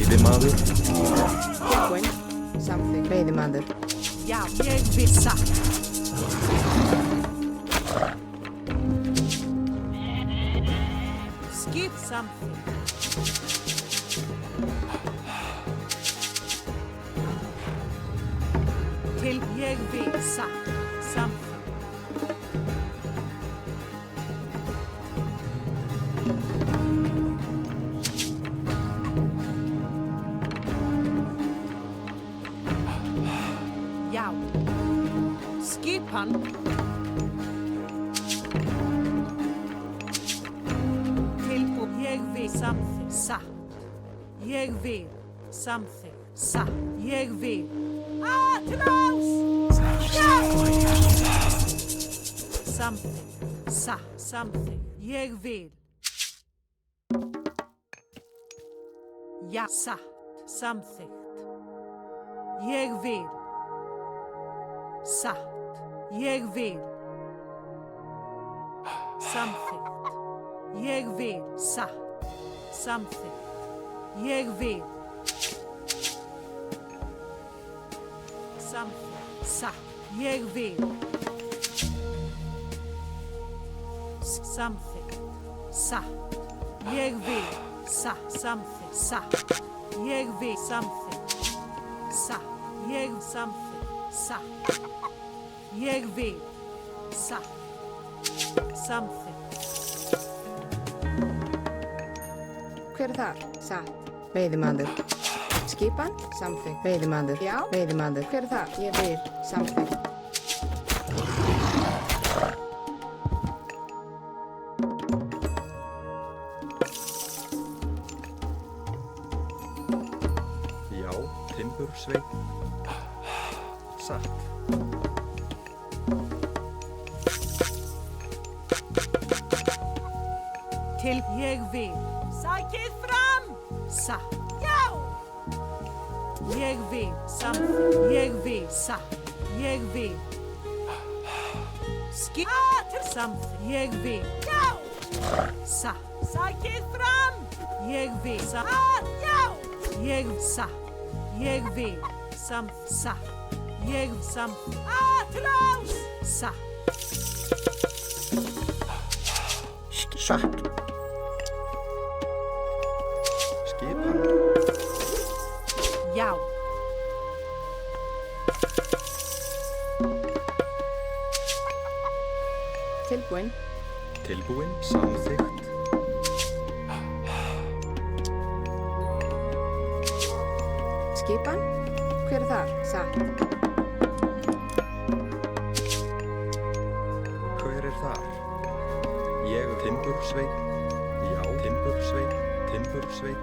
Veiðimaður. Tilbúinn. Samþykkt. Veiðimaður. Já, ég vil satt. Skip samþykkt. Til ég vil satt. Samþykkt. Já. Skipan. Tilbúið. Ég vil samþykkt. Satt. Ég vil samþykkt. Satt. Ég vil. Atrás! Samþykkt. Satt. Samþykkt. Ég vil. Já. Satt. Samþykkt. Ég vil. Satt. Ég vil. Samþykkt. Ég vil. Satt. Samþykkt. Ég vil. Samþykkt. Satt. Ég vil. Samþykkt. Satt. Ég vil. Satt. Samþykkt. Satt. Ég vil. Samþykkt. Satt. Ég samþykkt. Satt. Ég vil. Satt. Samþykkt. Hver þar? Satt. Veiðimaður. Skipan. Samþykkt. Veiðimaður. Já. Veiðimaður. Hver þar? Ég vil. Samþykkt. Já, timbursveit. Satt. Til ég vil. Sækið fram. Satt. Já. Ég vil. Samþykkt. Ég vil. Satt. Ég vil. Skip. Samþykkt. Ég vil. Já. Satt. Sækið fram. Ég vil. Satt. Já. Ég satt. Ég vil. Satt. Ég samþykkt. Atrás. Satt. Satt. Skipan. Já. Tilbúinn. Tilbúinn. Samþykkt. Skipan. Hver þar? Satt. Hver þar? Ég timbursveit. Já, timbursveit. Timbursveit.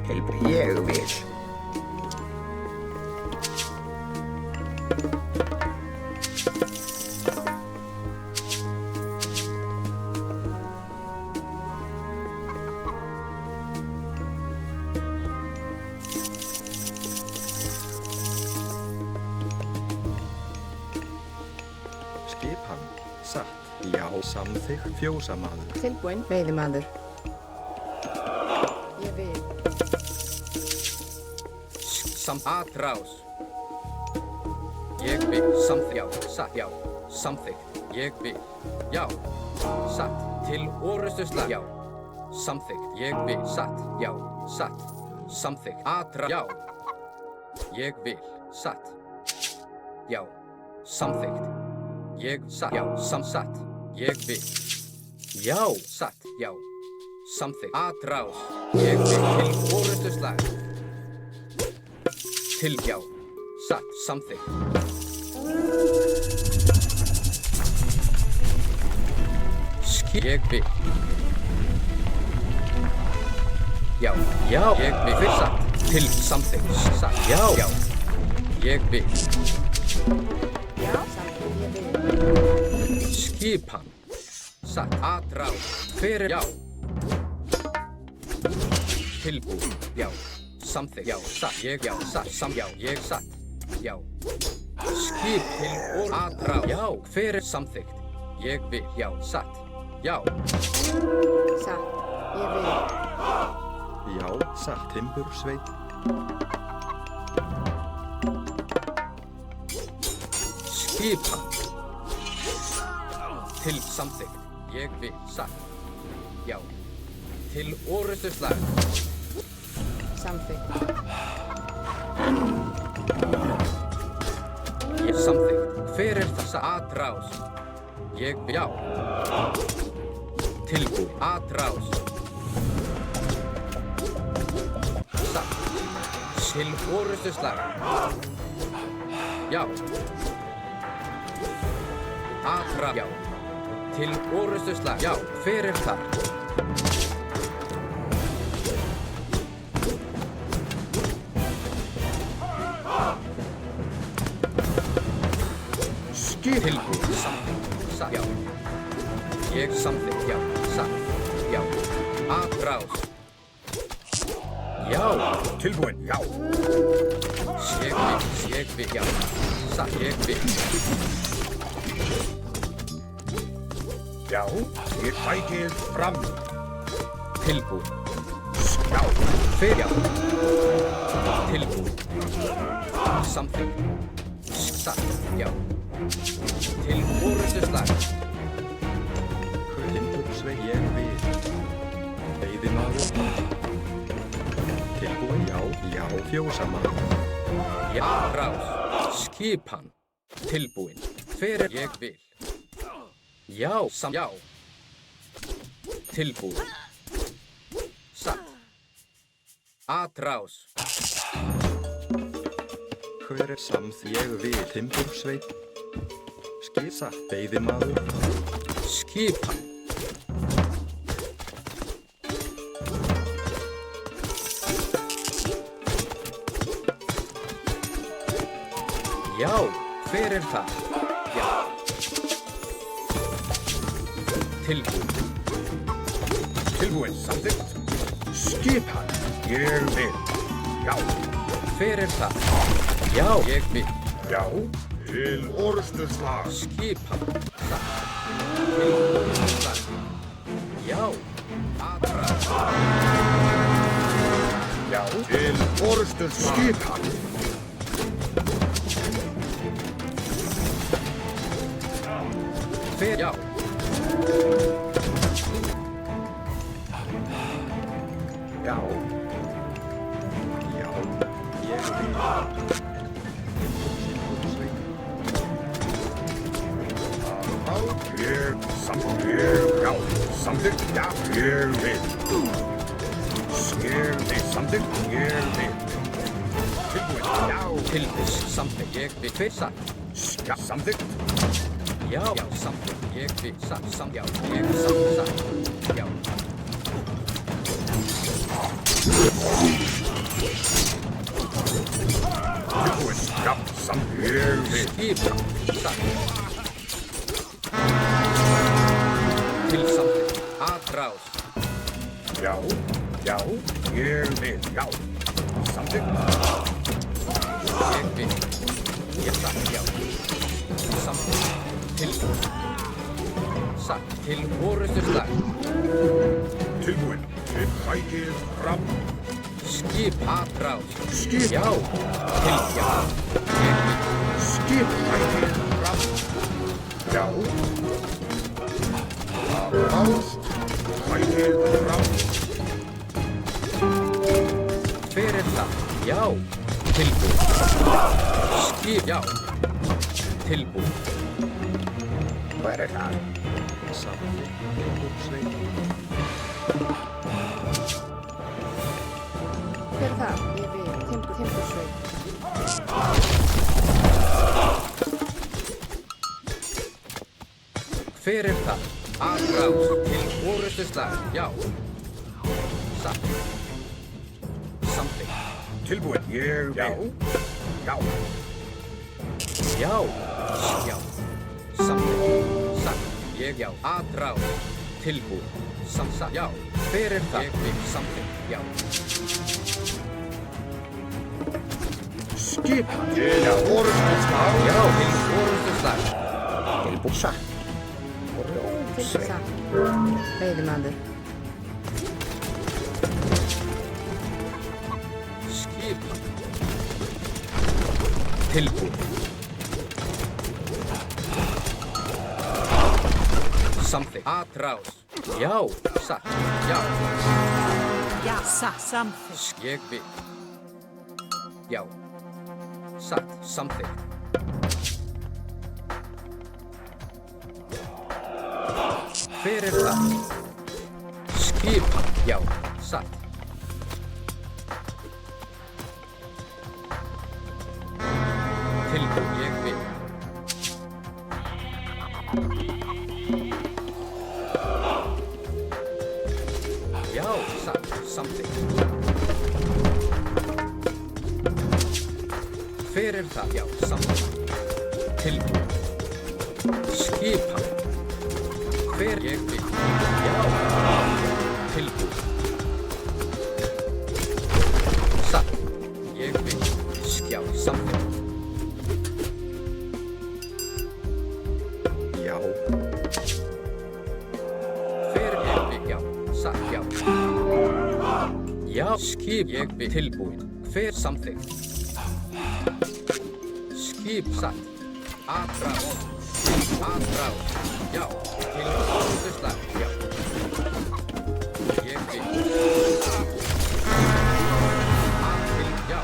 Tilbúinn. Ég vil. Skipan. Satt. Já, samþykkt. Fjósamaður. Tilbúinn. Veiðimaður. Ég vil. Atrás. Ég vil. Samþykkt. Já. Satt. Já. Samþykkt. Ég vil. Já. Satt. Til orrustuslag. Já. Samþykkt. Ég vil. Satt. Já. Satt. Samþykkt. Atrás. Já. Ég vil. Satt. Já. Samþykkt. Ég satt. Já. Satt. Ég vil. Já. Satt. Já. Samþykkt. Atrás. Ég vil. Til orrustuslag. Til. Já. Satt. Samþykkt. Ég vil. Já. Já. Ég vil. Satt. Til. Samþykkt. Satt. Já. Já. Ég vil. Já. Samþykkt. Ég vil. Skipan. Satt. Atrás. Hver já. Tilbúið. Já. Samþykkt. Já. Satt. Ég. Já. Satt. Já. Ég. Satt. Já. Skip. Til. Og. Atrás. Já. Hver samþykkt. Ég vil. Já. Satt. Já. Satt. Ég vil. Já, satt. Timbursveit. Skipan. Til samþykkt. Ég vil. Satt. Já. Til orustuslag. Samþykkt. Ég samþykkt. Hver er þessa atrás? Ég vil. Já. Tilbúin. Atrás. Satt. Til orustuslag. Já. Atrás. Já. Til orustuslag. Já. Hver er þar? Tilbúin. Samþykkt. Satt. Já. Ég samþykkt. Já. Satt. Já. Atrás. Já. Tilbúin, já. Ég vil. Já. Satt. Ég vil. Já, ég tækið fram. Tilbúin. Já, Hver. Já. Tilbúin. Samþykkt. Satt. Já. Til orustuslag. Timbursveit. Ég vil. Veiðimaður. Tilbúin. Já, já. Fjósamaður. Já. Rás. Skipan. Tilbúin. Hver er. Ég vil. Já. Já. Tilbúin. Satt. Atrás. Hver er ég vil. Timbursveit. Satt. Veiðimaður. Skipan. Já, hver er það? Já. Tilbúin. tilbúin, samþykkt. Skipan, ég vil. Já, Hver er það? Já, ég vil. já, til orustuslag. Skipan. Satt. Tilbúin. Satt. Já. Atrás. Já, til orustuslag. Skipan. Hver? Já. Já, Já, ég vil. Timbursveit. já, samþykkt, já, ég vil. Samþykkt, ég vil. Tilbúin, já, Tilbúin. Samþykkt. Ég vil. Hver? Satt. já, samþykkt. Já. Já. Samþykkt. Ég vil. Satt. Já. Ég vil. Satt. Já. Tilbúin, já, samþykkt, ég vil. Skipan. Satt. Til samþykkt. Atrás. Já, já, ég vil, já. Samþykkt, Ég vil. Ég satt. Já. Samþykkt. Tilbúin. Satt. Til orustuslag. tilbúin. Þið tækið fram. Skip. Atrás. Skip. Já. Til. Já. Ég vil. Skip tækið fram. Já. Árás. Tækið fram. Hver er það? Já. Tilbúin. Skip. Já. Tilbúin. Hvað er það? Samþykkt. Timbursveit. Hver er það? Ég vil. Timbursveit. Hver er það? Atrás. Til orustuslag. Já. Satt. Samþykkt. Tilbúin. Ég vil. Já. Já. Já. Samþykkt. Satt. Ég. Já. Atrás. Tilbúin. Samþykkt. Já. Hver er það? Ég vil. Samþykkt. Já. Skipan. Til orustuslag. Já. Til orustuslag. Tilbúin satt. Satt. Veiðimaður. Tilbúin. Samþykkt. Atrás. Já. Satt. Já. Já, samþykkt. Ég vil. Já. Satt. Samþykkt. Hver er það? Skipan. Já. Satt. Tilbúin. Ég vil. Já. Satt. Samþykkt. Hver er það? Já. Samþykkt. Tilbúin. Skipan. Hver ég vil. Já. Tilbúin. Satt. Ég vil. Skjá. Samþykkt. Já. Hver ég vil. Já. Satt. Já. Já. Skip. Ég vil. Tilbúin. Hver samþykkt. Skip. Satt. Atrás. Atrás. Já. Til orðuslag. Já. Ég vil. Til. Já.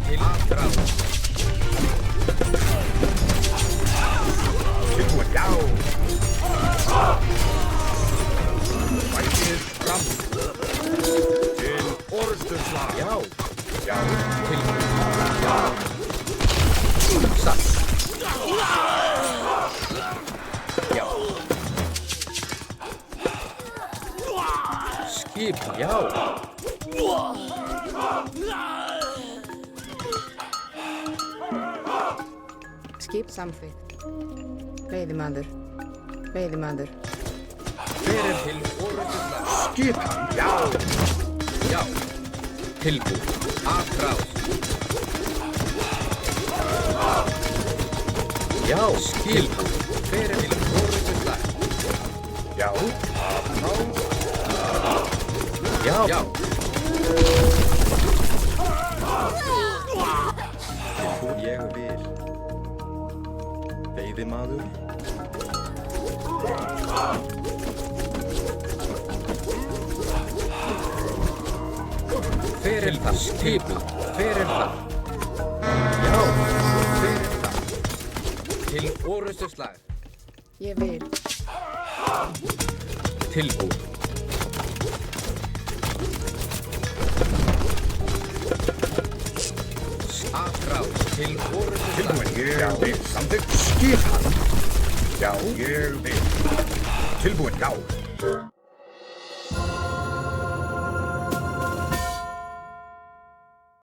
Til atrás. Tilbúin, já. Fætið fram. Til orðsturslag. Já. Já. Tilbúin. Já. Satt. Já. Skip. Já. Skip samþykkt. Veiðimaður. Veiðimaður. Hver er til orðuslag? Skipan, já. Já. Tilbúin. Atrás. Já. Skip. Hver er til orðuslag? Já. Atrás. Já. Já. Ég vil. Veiðimaður. Hver er það? Skip. Hver er það? Já. Hver er það? Til orðuslag. Ég vil. Tilbúin. Atrás. Til orðuslag. Tilbúin, ég vil. Samþykkt. Skipan. Já, ég vil. Tilbúin, já.